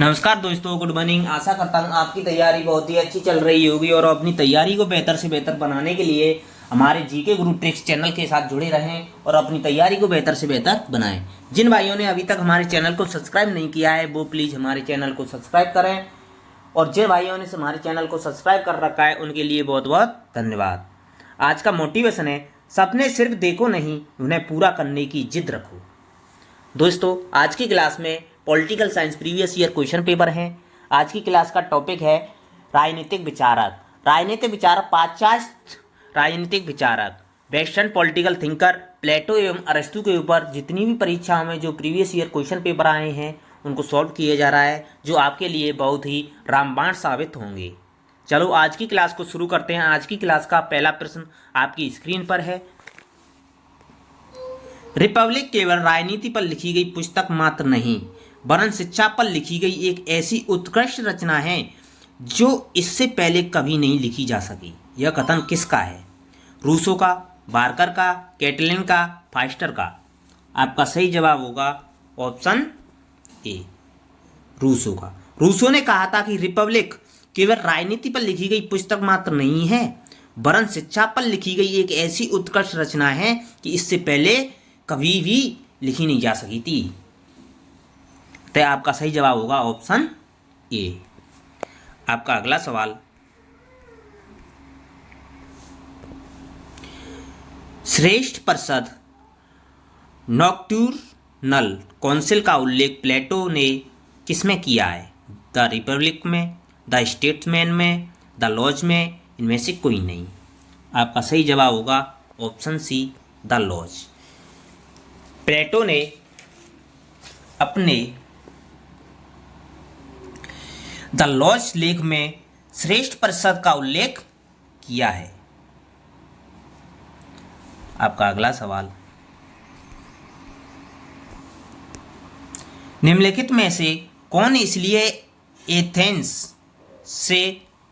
नमस्कार दोस्तों, good morning. आशा करता हूँ आपकी तैयारी बहुत ही अच्छी चल रही होगी और अपनी तैयारी को बेहतर से बेहतर बनाने के लिए हमारे जीके गुरु ट्रिक्स चैनल के साथ जुड़े रहें और अपनी तैयारी को बेहतर से बेहतर बनाएं। जिन भाइयों ने अभी तक हमारे चैनल को सब्सक्राइब नहीं किया है वो प्लीज़ हमारे चैनल को सब्सक्राइब करें और जिन भाइयों ने हमारे चैनल को सब्सक्राइब कर रखा है उनके लिए बहुत बहुत धन्यवाद। आज का मोटिवेशन है, सपने सिर्फ देखो नहीं, उन्हें पूरा करने की जिद रखो। दोस्तों, आज की क्लास में political science previous year question paper हैं। आज की क्लास का टॉपिक है राजनीतिक विचारक। राजनीतिक विचारक, पाश्चात्य राजनीतिक विचारक, वेस्टर्न पॉलिटिकल थिंकर, प्लेटो एवं अरस्तु के ऊपर जितनी भी परीक्षाओं में जो प्रीवियस ईयर क्वेश्चन पेपर आए हैं उनको सॉल्व किया जा रहा है, जो आपके लिए बहुत ही रामबाण साबित होंगे। चलो आज की क्लास को शुरू करते हैं। आज की क्लास का पहला प्रश्न आपकी स्क्रीन पर है। रिपब्लिक केवल राजनीति पर लिखी गई पुस्तक मात्र नहीं, वरन शिक्षा पर लिखी गई एक ऐसी उत्कृष्ट रचना है जो इससे पहले कभी नहीं लिखी जा सकी। यह कथन किसका है? रूसो का, बार्कर का, कैटलिन का, फास्टर का? आपका सही जवाब होगा ऑप्शन ए, रूसो का। रूसो ने कहा था कि रिपब्लिक केवल राजनीति पर लिखी गई पुस्तक मात्र नहीं है, वरन शिक्षा पर लिखी गई एक ऐसी उत्कृष्ट रचना है कि इससे पहले कभी भी लिखी नहीं जा सकी थी। तो आपका सही जवाब होगा ऑप्शन ए। आपका अगला सवाल, श्रेष्ठ परिषद नॉक्टर्नल काउंसिल का उल्लेख प्लेटो ने किसमें किया है? द रिपब्लिक में, द स्टेट्समैन में, द लॉज में, इनमें से कोई नहीं। आपका सही जवाब होगा ऑप्शन सी, द लॉज। प्लेटो ने अपने द लॉज लेख में श्रेष्ठ परिषद का उल्लेख किया है। आपका अगला सवाल, निम्नलिखित में से कौन इसलिए एथेंस से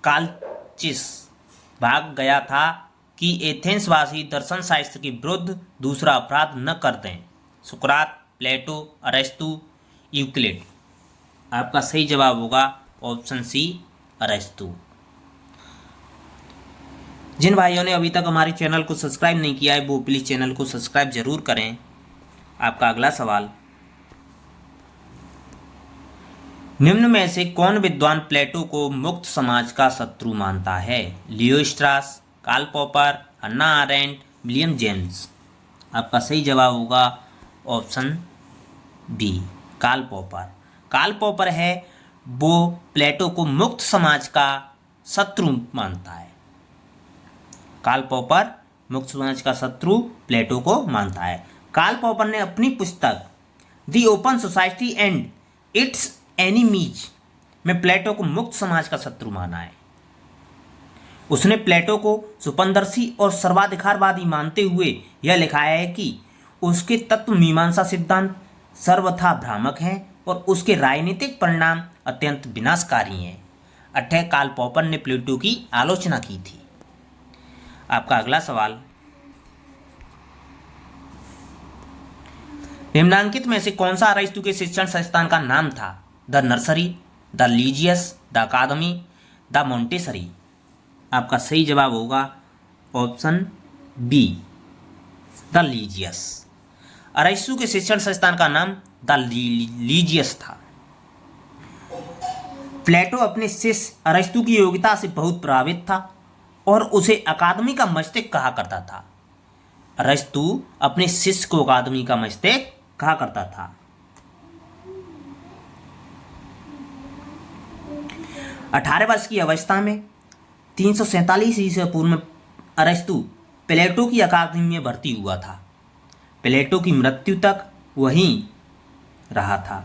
कालचिस भाग गया था कि एथेंस वासी दर्शन शास्त्र के विरुद्ध दूसरा अपराध न कर दें? सुकरात, प्लेटो, अरस्तु, यूक्लिड? आपका सही जवाब होगा ऑप्शन सी, अरस्तु। जिन भाइयों ने अभी तक हमारे चैनल को सब्सक्राइब नहीं किया है वो प्लीज चैनल को सब्सक्राइब जरूर करें। आपका अगला सवाल, निम्न में से कौन विद्वान प्लेटो को मुक्त समाज का शत्रु मानता है? Leo Strauss, Karl Popper, Hannah Arendt, William James? आपका सही जवाब होगा option B, Karl Popper. Karl Popper है वो प्लेटो को मुक्त समाज का शत्रु मानता है। कार्ल पॉपर मुक्त समाज का शत्रु प्लेटो को मानता है। कार्ल पॉपर ने अपनी पुस्तक the open society and it's enemies में प्लेटो को मुक्त समाज का शत्रु माना है। उसने प्लेटो को सुपंदर्शी और सर्वाधिकारवादी मानते हुए यह लिखा है कि उसके तत्व मीमांसा सिद्धांत सर्वथा भ्रामक हैं और उसके राजनीतिक परिणाम अत्यंत विनाशकारी हैं। अतः कार्ल पॉपर ने प्लेटो की आलोचना की थी। आपका अगला सवाल, निम्नलिखित में से कौन सा अरस्तु के शिक्षण संस्थान का नाम था? The nursery, the lyceum, the academy, the Montessori? आपका सही जवाब होगा ऑप्शन बी, द लीजियस। अरस्तु के शिक्षण संस्थान का नाम द लीजियस था। प्लेटो अपने शिष्य अरस्तु की योग्यता से बहुत प्रभावित था और उसे अकादमी का मस्तिष्क कहा करता था। अरस्तु अपने शिष्य को अकादमी का मस्तिष्क कहा करता था। 18 वर्ष की अवस्था में 347 ईसा पूर्व में अरस्तु प्लेटो की अकादमी में भर्ती हुआ था। प्लेटो की मृत्यु तक वहीं रहा था।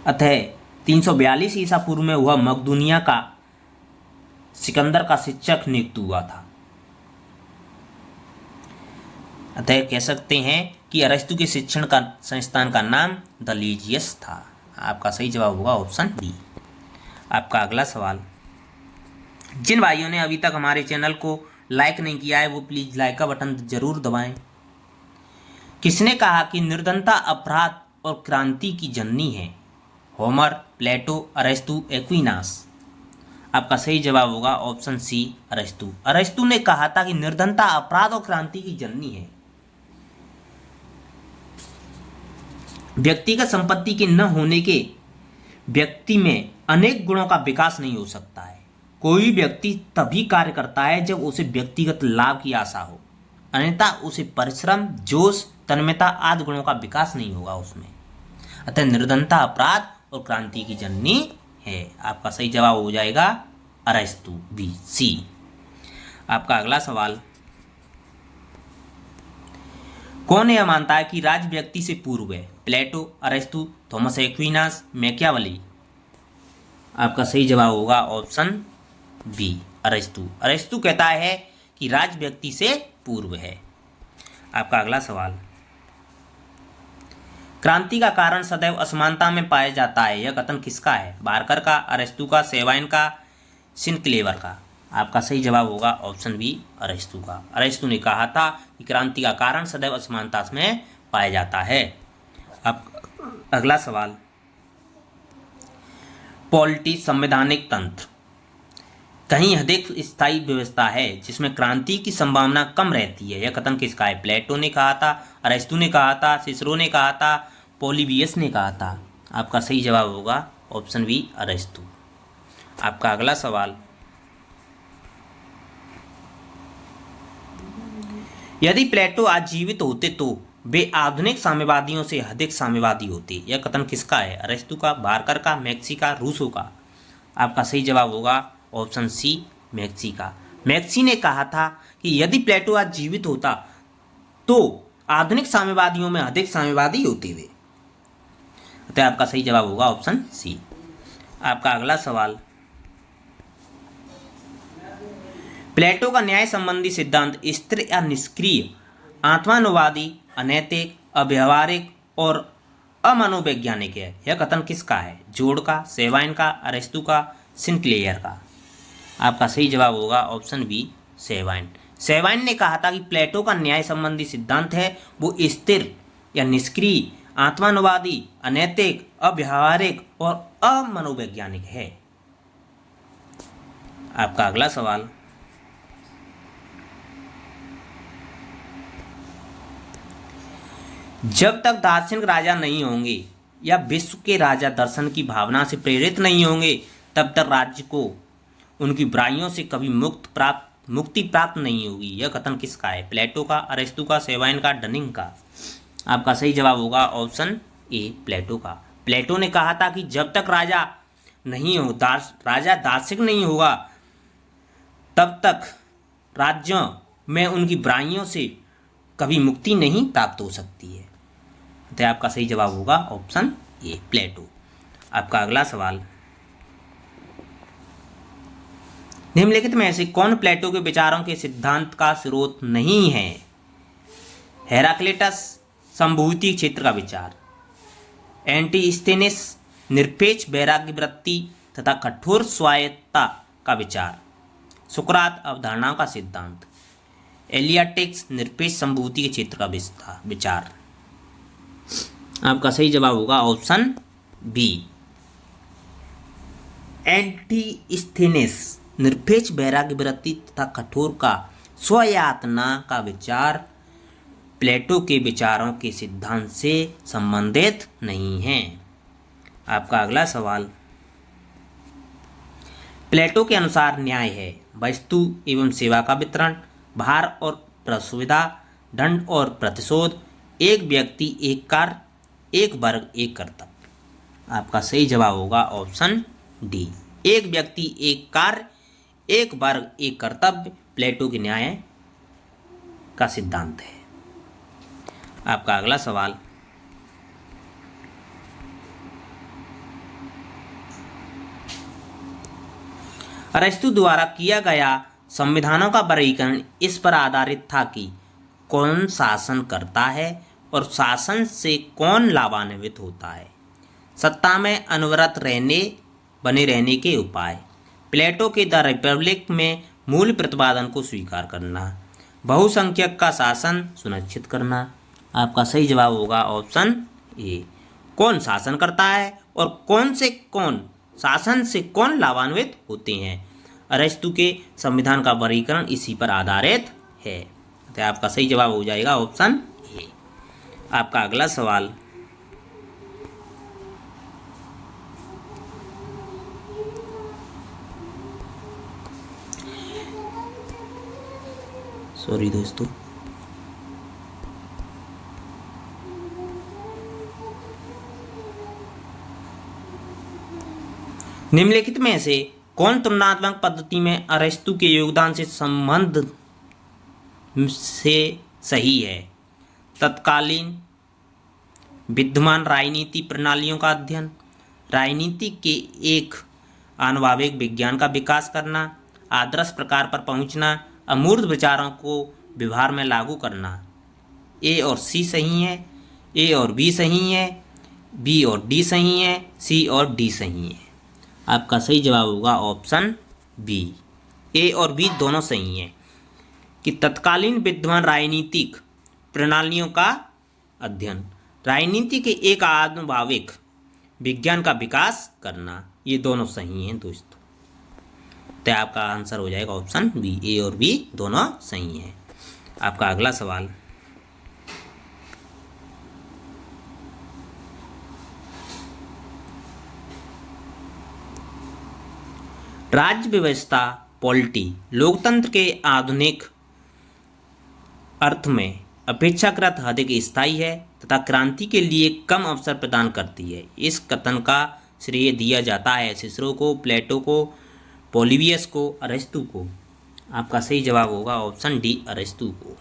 अतः 342 ईसा पूर्व में वह मकदूनिया का सिकंदर का शिक्षक नियुक्त हुआ था। अतः कह सकते हैं कि अरस्तु के शिक्षण का संस्थान का नाम द लीजियस था। आपका सही जवाब होगा ऑप्शन बी। आपका अगला सवाल, जिन भाइयों ने अभी तक हमारे चैनल को लाइक नहीं किया है वो प्लीज लाइक का बटन जरूर दबाएं। किसने कहा कि निर्धनता अपराध और क्रांति की जननी है? होमर, प्लेटो, अरस्तु, एक्विनास। आपका सही जवाब होगा ऑप्शन सी अरस्तु। अरस्तु ने कहा था कि निर्धनता अपराध और क्रांति की जननी है। व्यक्तिगत संपत्ति के न होने के व्यक्ति में अनेक गुणों का विकास नहीं हो सकता है। कोई व्यक्ति तभी कार्य करता है जब उसे व्यक्तिगत लाभ की आशा हो, अन्यथा उसे परिश्रम, जोश, तन्मयता आदि गुणों का विकास नहीं होगा उसमें। अतः निर्धनता अपराध और क्रांति की जननी है। आपका सही जवाब हो जाएगा अरस्तु, बी, सी। आपका अगला सवाल, कौन यह मानता है कि राज्य व्यक्ति से पूर्व है? प्लेटो, अरस्तु, थॉमस एक्विनास, मैकियावेली। आपका सही जवाब होगा ऑप्शन बी, अरस्तु। अरस्तु कहता है कि राज्य व्यक्ति से पूर्व है। आपका अगला सवाल, क्रांति का कारण सदैव असमानता में पाया जाता है, यह कथन किसका है? बार्कर का, अरस्तु का, सेवाइन का, सिनक्लेवर का। आपका सही जवाब होगा ऑप्शन बी, अरस्तु का। अरस्तु ने कहा था कि क्रांति का कारण सदैव असमानता में पाया जाता है। अब अगला सवाल, पॉलिटी संवैधानिक तंत्र कहीं अधिक स्थायी व्यवस्था है जिसमें क्रांति की संभावना कम रहती है, यह कथन किसका है? प्लेटो ने कहा था, अरस्तु ने कहा था, सिसरो ने कहा था, पॉलीबियस ने कहा था। आपका सही जवाब होगा ऑप्शन बी, अरस्तु। आपका अगला सवाल, यदि प्लेटो आज जीवित होते तो वे आधुनिक साम्यवादियों से अधिक साम्यवादी होते, यह कथन किसका है? अरस्तु का, बार्कर का, मैक्सी का, रूसो का। आपका सही जवाब होगा ऑप्शन सी, मैक्सी का। मैक्सी ने कहा था कि यदि प्लेटो आज जीवित होता तो आधुनिक साम्यवादियों में अधिक साम्यवादी होते वे। तो आपका सही जवाब होगा ऑप्शन सी। आपका अगला सवाल, प्लेटो का न्याय संबंधी सिद्धांत स्थिर या निष्क्रिय, आत्मानुवादी, अनैतिक, अव्यावहारिक और अमनोवैज्ञानिक है, यह कथन किसका है? जोड़ का, सेवाइन का, अरस्तु का, सिनक्लेयर का। आपका सही जवाब होगा ऑप्शन बी, सेवाइन। सेवाइन ने कहा था कि प्लेटो का न्याय संबंधी सिद्धांत है वो स्थिर या निष्क्रिय, आत्मानुवादी, अनैतिक, अव्यावहारिक और अमनोवैज्ञानिक है। आपका अगला सवाल, जब तक दार्शनिक राजा नहीं होंगे या विश्व के राजा दर्शन की भावना से प्रेरित नहीं होंगे तब तक राज्य को उनकी बुराइयों से कभी मुक्ति प्राप्त नहीं होगी, यह कथन किसका है? प्लेटो का, अरस्तु का, सेवाइन का, डनिंग का। आपका सही जवाब होगा ऑप्शन ए, प्लेटो का। प्लेटो ने कहा था कि जब तक राजा दार्शनिक नहीं होगा तब तक राज्यों में उनकी बुराइयों से कभी मुक्ति नहीं प्राप्त हो सकती है। तो आपका सही जवाब होगा ऑप्शन ए, प्लेटो। आपका अगला सवाल, निम्नलिखित में से कौन प्लेटो के विचारों के सिद्धांत का स्रोत नहीं है? हेराक्लिटस, संभूति क्षेत्र का विचार, एंटीस्थेनेस, निरपेक्ष वैराग्य वृत्ति तथा कठोर स्वायत्तता का विचार, सुकरात, अवधारणाओं का सिद्धांत, एलियाटिक्स, निरपेक्ष संभूति के क्षेत्र का विचार। आपका सही जवाब होगा ऑप्शन बी, एंटीस्थेनेस, निरपेक्ष वैराग्य वृत्ति तथा कठोर का स्वयातना का विचार प्लेटो के विचारों के सिद्धांत से संबंधित नहीं है। आपका अगला सवाल, प्लेटो के अनुसार न्याय है वस्तु एवं सेवा का वितरण, भार और प्रसुविधा, दंड और प्रतिशोध, एक व्यक्ति एक कार्य, एक वर्ग एक कर्तव्य। आपका सही जवाब होगा ऑप्शन डी, एक व्यक्ति एक कार्य, एक वर्ग एक कर्तव्य प्लेटो के न्याय का सिद्धांत है। आपका अगला सवाल, अरस्तु द्वारा किया गया संविधानों का वर्गीकरण इस पर आधारित था कि कौन शासन करता है और शासन से कौन लाभान्वित होता है, सत्ता में अनवरत बने रहने के उपाय, प्लेटो के द रिपब्लिक में मूल प्रतिपादन को स्वीकार करना, बहुसंख्यक का शासन सुनिश्चित करना। आपका सही जवाब होगा ऑप्शन ए, कौन शासन करता है और कौन शासन से कौन लाभान्वित होते हैं। अरस्तु के संविधान का वर्गीकरण इसी पर आधारित है। तो आपका सही जवाब हो जाएगा ऑप्शन ए। आपका अगला सवाल, सॉरी दोस्तों, निम्नलिखित में से कौन तुलनात्मक पद्धति में अरस्तु के योगदान से संबंध से सही है। तत्कालीन विद्यमान राजनीति प्रणालियों का अध्ययन, राजनीति के एक आनुभाविक विज्ञान का विकास करना, आदर्श प्रकार पर पहुंचना, अमूर्त विचारों को व्यवहार में लागू करना। ए और सी सही है, ए और बी सही है, बी और डी सही है, सी और डी सही है। आपका सही जवाब होगा ऑप्शन बी, ए और बी दोनों सही हैं कि तत्कालीन विद्यमान राजनीतिक प्रणालियों का अध्ययन, राजनीति के एक आनुभाविक विज्ञान का विकास करना, ये दोनों सही हैं दोस्तों। तो आपका आंसर हो जाएगा ऑप्शन बी, ए और बी दोनों सही हैं। आपका अगला सवाल, राज्य व्यवस्था पॉलिटी लोकतंत्र के आधुनिक अर्थ में अपेक्षाकृत अधिक स्थायी है तथा क्रांति के लिए कम अवसर प्रदान करती है। इस कथन का श्रेय दिया जाता है सिसरो को, प्लेटो को, पोलिबियस को, अरस्तु को। आपका सही जवाब होगा ऑप्शन डी, अरस्तु को।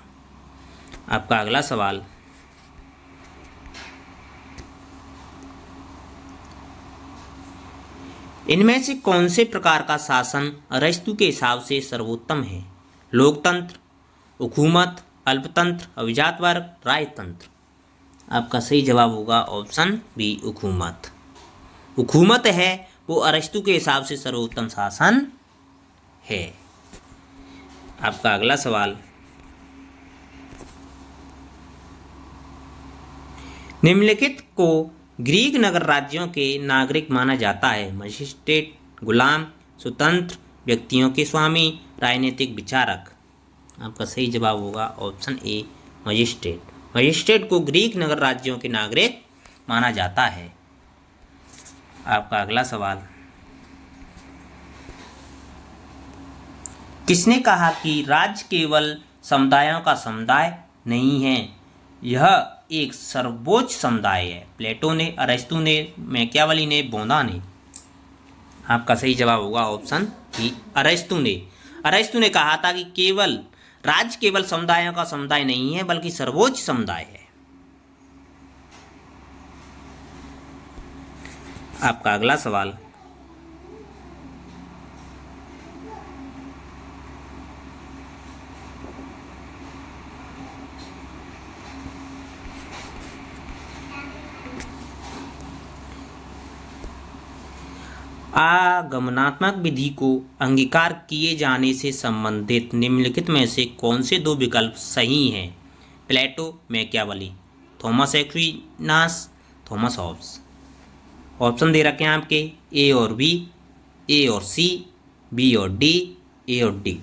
आपका अगला सवाल, इनमें से कौन से प्रकार का शासन अरस्तु के हिसाब से सर्वोत्तम है। लोकतंत्र, हुकूमत, अल्पतंत्र, अभिजात वर्ग, राजतंत्र। आपका सही जवाब होगा ऑप्शन बी, हुकूमत। हुकूमत है वो अरस्तु के हिसाब से सर्वोत्तम शासन है। आपका अगला सवाल, निम्नलिखित को ग्रीक नगर राज्यों के नागरिक माना जाता है। मजिस्ट्रेट, गुलाम, स्वतंत्र, व्यक्तियों के स्वामी, राजनीतिक विचारक। आपका सही जवाब होगा ऑप्शन ए, मजिस्ट्रेट। मजिस्ट्रेट को ग्रीक नगर राज्यों के नागरिक माना जाता है। आपका अगला सवाल, किसने कहा कि राज्य केवल समुदायों का समुदाय नहीं है, यह एक सर्वोच्च समुदाय है। प्लेटो ने, अरस्तु ने, मैकियावेली ने, बोना ने। आपका सही जवाब होगा ऑप्शन बी, अरस्तु ने। अरस्तु ने कहा था कि राज्य केवल समुदायों का समुदाय नहीं है बल्कि सर्वोच्च समुदाय है। आपका अगला सवाल, आगमनात्मक विधि को अंगीकार किए जाने से संबंधित निम्नलिखित में से कौन से दो विकल्प सही हैं। Plato, Machiavelli, Thomas Aquinas, Thomas Hobbes. Option दे रखे हैं आपके, ए और बी, ए और सी, बी और डी, ए और डी।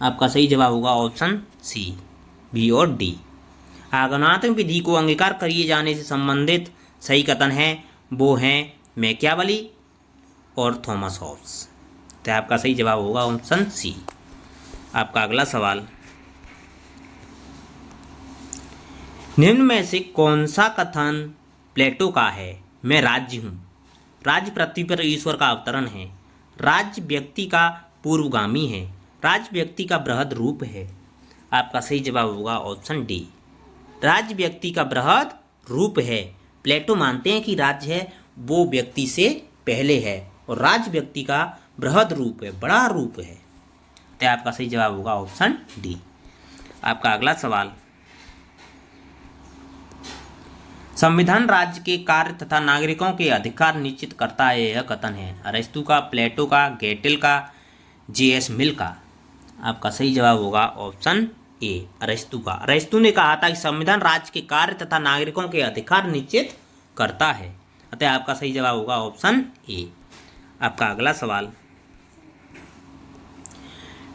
आपका सही जवाब होगा ऑप्शन सी, बी और डी। आगमनात्मक विधि को अंगीकार किए जाने से संबंधित सही कथन है वो हैं मैकियावेली और थॉमस हॉब्स। तो आपका सही जवाब होगा ऑप्शन सी। आपका अगला सवाल, निम्न में से कौन सा कथन प्लेटो का है। मैं राज्य हूँ। राज्य पृथ्वी पर ईश्वर का अवतरण है। राज्य व्यक्ति का पूर्वगामी है। राज्य व्यक्ति का बृहद रूप है। आपका सही जवाब होगा ऑप्शन डी, राज्य व्यक्ति का बृहद रूप है। प्लेटो मानते हैं कि राज्य है वो व्यक्ति से पहले है और राज्य व्यक्ति का बृहद रूप है, बड़ा रूप है। तो आपका सही जवाब होगा ऑप्शन डी। आपका अगला सवाल, संविधान राज्य के कार्य तथा नागरिकों के अधिकार निश्चित करता है, यह कथन है। अरस्तु का, प्लेटो का, गेटेल का, जे.एस. मिल का। आपका सही जवाब होगा ऑप्शन ए, अरस्तु का। अरस्तु ने कहा था कि संविधान राज्य के कार्य तथा नागरिकों के अधिकार निश्चित करता है। अतः आपका सही जवाब होगा ऑप्शन ए। आपका अगला सवाल,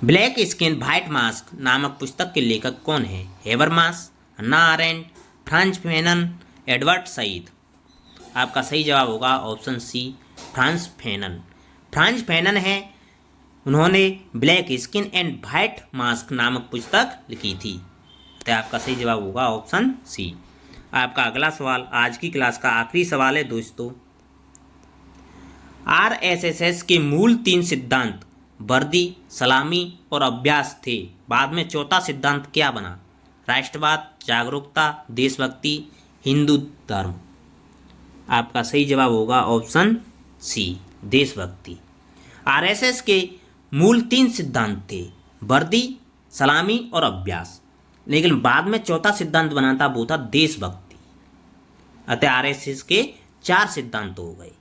ब्लैक स्किन व्हाइट मास्क नामक पुस्तक के लेखक कौन है? Habermas, Hannah Arendt, Frantz Fanon, Edward Said. आपका सही जवाब होगा option C, Frantz Fanon. Frantz Fanon है, उन्होंने black skin and white mask नामक पुस्तक लिखी थी। तो आपका सही जवाब होगा ऑप्शन सी। आपका अगला सवाल आज की क्लास का आखिरी सवाल है दोस्तों। आरएसएस के मूल 3 सिद्धांत वर्दी, सलामी और अभ्यास थे। बाद में चौथा सिद्धांत क्या बना? राष्ट्रवाद, जागरूकता, देशभक्ति, हिंदू धर्म। आपका सही जवाब होगा ऑप्शन सी, देशभक्ति। आरएसएस के मूल 3 सिद्धांत थे वर्दी, सलामी और अभ्यास, लेकिन बाद में चौथा सिद्धांत बना था, वो था देशभक्ति। अतः आरएसएस के 4 सिद्धांत हो गए,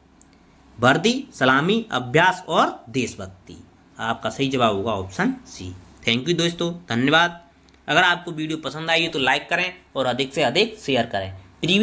वर्दी, सलामी, अभ्यास और देशभक्ति। आपका सही जवाब होगा ऑप्शन सी। थैंक यू दोस्तों, धन्यवाद। अगर आपको वीडियो पसंद आई है तो लाइक करें और अधिक से अधिक शेयर करें। प्रीवियस